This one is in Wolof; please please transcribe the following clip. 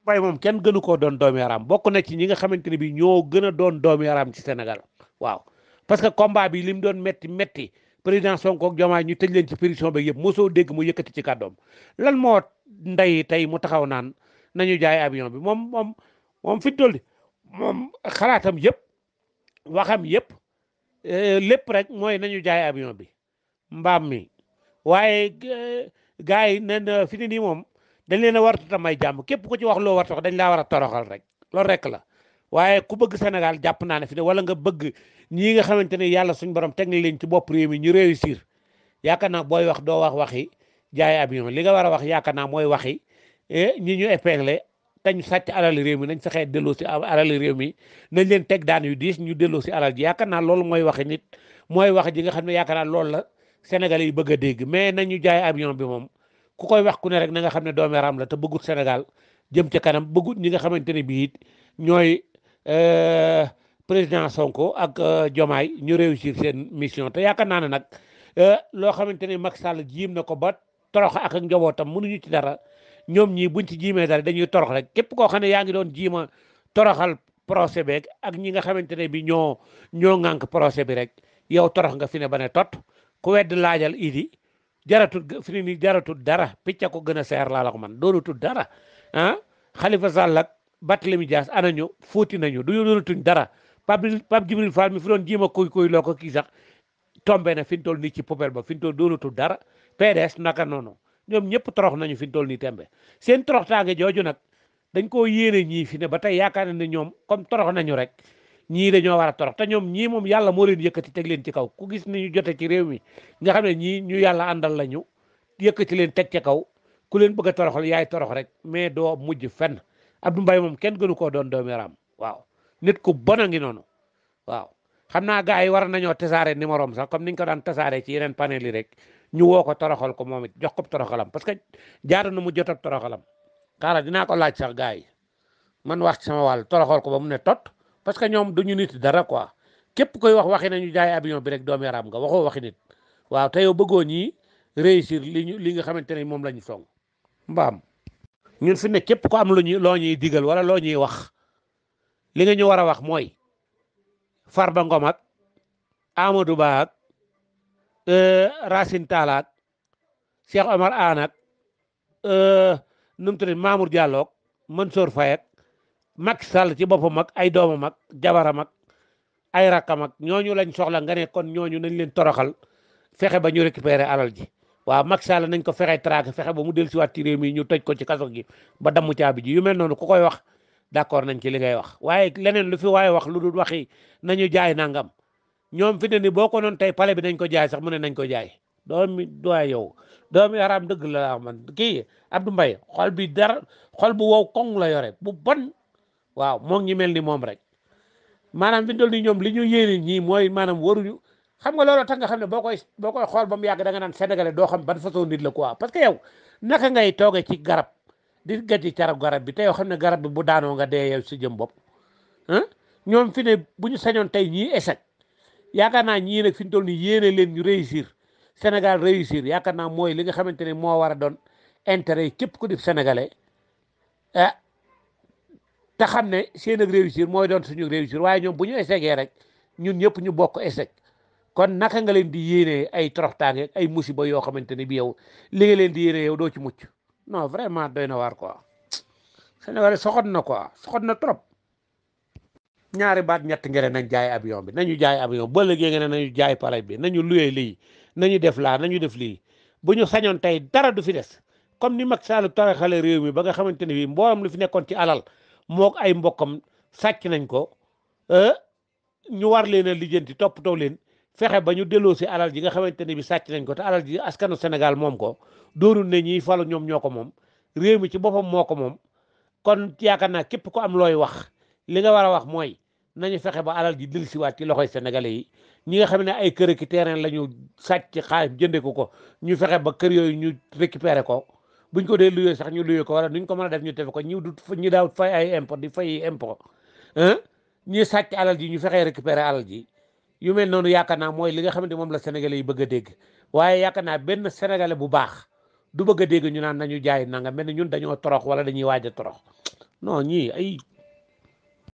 Mbaye moom kenn gënu koo doon doomi yaram bokk na ci ñi nga xamante ne bi ñoo gën a doon doomi yaram ci Sénégal waaw parce que combat bi li mu doon metti metti président Sonko ak Diomaye ñu tëj leen ci prison ba yëpp mosoo dégg mu yëkkati ci kàddoom lan moo ndey tey mu taxaw naan nañu jaay avion bi moom fi mu toll moom xalaatam yëpp waxam yëpp lépp rek mooy nañu jaay avion bi mbaam mi waaye gars yi nen fi ni nii moom dañ leen a war a may jàmm képp ku ci wax loo war tax dañ laa war a toroxal rek loolu rek la waaye ku bëgg Sénégal jàpp naa ne fi ne wala nga bëgg ñii nga xamante ne yàlla suñ borom teg na leen ci bopp réew mi ñu réussir yaakaar naa booy wax doo wax waxi jaay avion li nga war a wax yaakaar naa mooy waxi ñi ñu épinglé te ñu sàcc alal réew mi nañ fexee delloo si alal réew mi nañ leen teg daan yu diis ñu delloo si alal ji yaakaar naa loolu mooy waxi nit mooy wax ji nga xam ne yaakaar naa loolu la Sénégalais yi bëgg a dégg mais nañu jaay avion bi moom ku koy wax ku ne rek na nga xam ne doomi raam la te bëggut Sénégal jëm ca kanam bëggut ñi nga xamante ne bii ñooy président Sonko ak Diomaye ñu réussir seen mission te yaakaar naa ne nag loo xamante ne Macky Sall jiim na ko ba torox ak njabootam mënuñu ci dara ñoom ñii buñ ci jiimee dara dañuy torox rek képp koo xam ne yaa ngi doon jiima toroxal procès beeg ak ñi nga xamante ne bi ñoo ŋànk procès bi rek yow torox nga fi ne ba ne tot ku wedd laajal idi jaratul fi ne nii jaratul dara picca ko gën a seer laa la ko man doonatul dara ah Khalifa Sall ak Barthélémy Dias anañu fuuti nañu du doonatuñ dara Pape Djibril Fall mi fi doon jiima kuy loo ko kii sax tombé na fi mu toll nii ci poubelle ba fi mu toll doonatul dara PDS naka noonu ñoom ñëpp torox nañu fi mu toll nii tembe seen toroxtaange jooju nag dañ koo yéene ñii fi ne ba tey yaakaar ne ñoom comme torox nañu rek ñii dañoo war a torox te ñoom ñii moom yàlla moo leen yëkkati teg leen ci kaw ku gis ni ñu jote ci réew mi nga xam ne ñii ñu yàlla àndal lañu yëkkati leen teg ca kaw ku leen bëgg a toroxal yaay torox rek mais doo mujj fenn Abdou Mbaye moom kenn gënu koo doon doomi raam waaw nit ku bon a ngi noonu waaw xam naa gars yi war nañoo tasaare numéro am sax comme niñ ko daan tasaare ci yeneen panel yi rek ñu woo ko toroxal ko moom it jox ko toroxalam parce que jaadu na mu jot ab toroxalam xaaral dinaa ko laaj sax gars yi man wax ci sama wàll toroxal ko ba mu ne tot parce que ñoom duñu nit dara quoi képp koy wax waxi nañu jaay avion bi rek doomi raam nga waxoo waxi nit waaw te yow bëggoo ñii réussir li nga xamante ne moom la ñu song mbaam ñun fi ne képp ko am loo ñuy digal wala loo ñuy wax li nga ñu war a wax mooy Farba Ngom ak Amadou Ba ak Racine Talla ak Cheikh Omar Anne ak nu mu tudd Mamour Diallo ak Mansour Faye ak Macky Sall ci boppam ak ay doomam ak jabaram ak ay rakkam ak ñooñu lañ soxla nga ne kon ñooñu nañ leen toroxal fexe ba ñu récupérer alal ji waaw Macky Sall nañ ko fexe traqué fexe ba mu dellusiwaat ci réew mi ñu tëj ko ci kaso gi ba damm caabi ji yu mel noonu ku koy wax d'accord nañ ci li ngay wax waaye leneen lu fi waaye wax lu dul waxi nañu jaay nangam ñoom fi ne ni boo ko noon tey pale bi nañ ko jaay sax mu ne nañ ko jaay doomi doy yow doomi araam dëgg la man kii Abdou Mbaye xol bi dara xol bu wow koŋ la yore bu bon waaw moo ngi mel ni moom rek maanaam fi mu toll nii ñoom li ñu yéene ñii mooy maanaam waruñu xam nga loolu tax nga xam ne boo koy xool ba mu yàgg da nga naan sénégalais doo xam ban façon nit la quoi parce que yow naka ngay toogee ci garab di gati carab garab bi te yow xam ne garab bi bu daanoo nga dee yow si jëm bopp ah ñoom fi ne bu ñu sañoon tey ñii échec yaakaar naa ñii nag fi mu toll nii yéene leen ñu réussir Sénégal réussir yaakaar naa mooy li nga xamante ne moo war a doon intérêt yi képp ku di sénégalais ah te xam ne seen ak réussir mooy doon suñu réussir waaye ñoom bu ñu échecgee rek ñun ñëpp ñu bokk échec kon naka nga leen di yéene ay toroxtaange ay musiba yoo xamante ne bi yow li nga leen di yéene yow doo ci mucc non vraiment doy na waar quoi Sénégal soxot na quoi soxot na trop ñaari baat ñett ngeen nañ jaay avion bi nañu jaay avion ba léegi ngeen nañu jaay palais bi nañu luye lii nañu def laa nañu def lii bu ñu sañoon tey dara du fi des comme ni Macky Sall toroxale réew mi ba nga xamante ne bi mboolam lu fi nekkoon ci alal mook ay mbokkam sàcc nañ ko ñu war leen a lijjanti toppatoo leen fexe ba ñu delloo si alal ji nga xamante ne bi sàcc nañ ko te alal ji askanu Sénégal moom ko doonul ne ñiy falu ñoom ñoo ko moom réew mi ci boppam moo ko moom kon yaakaar naa képp ko am looy wax li nga war a wax mooy nañu fexe ba alal ji dil siwaat ci loxoy sénégalais yi ñi nga xam ne ay kër ki terrain la ñu sàcc xaalis jënde ko ñu fexe ba kër yooyu ñu récupérer ko buñ ko dee luyee sax ñu luyee ko wala nuñ ko mën a def ñu defe ko ñu daaw fay ay impôt di fay impôt ñi sàcc alal ji ñu fexee récupérer alal ji yu mel noonu yaakaar naa mooy li nga xamante moom la sénégalais yi bëgg a dégg waaye yaakaar naa benn sénégalais bu baax du bëgg a dégg ñu naan nañu jaay nanga mel ni ñun dañoo torox wala dañuy waaj a torox non ñii ay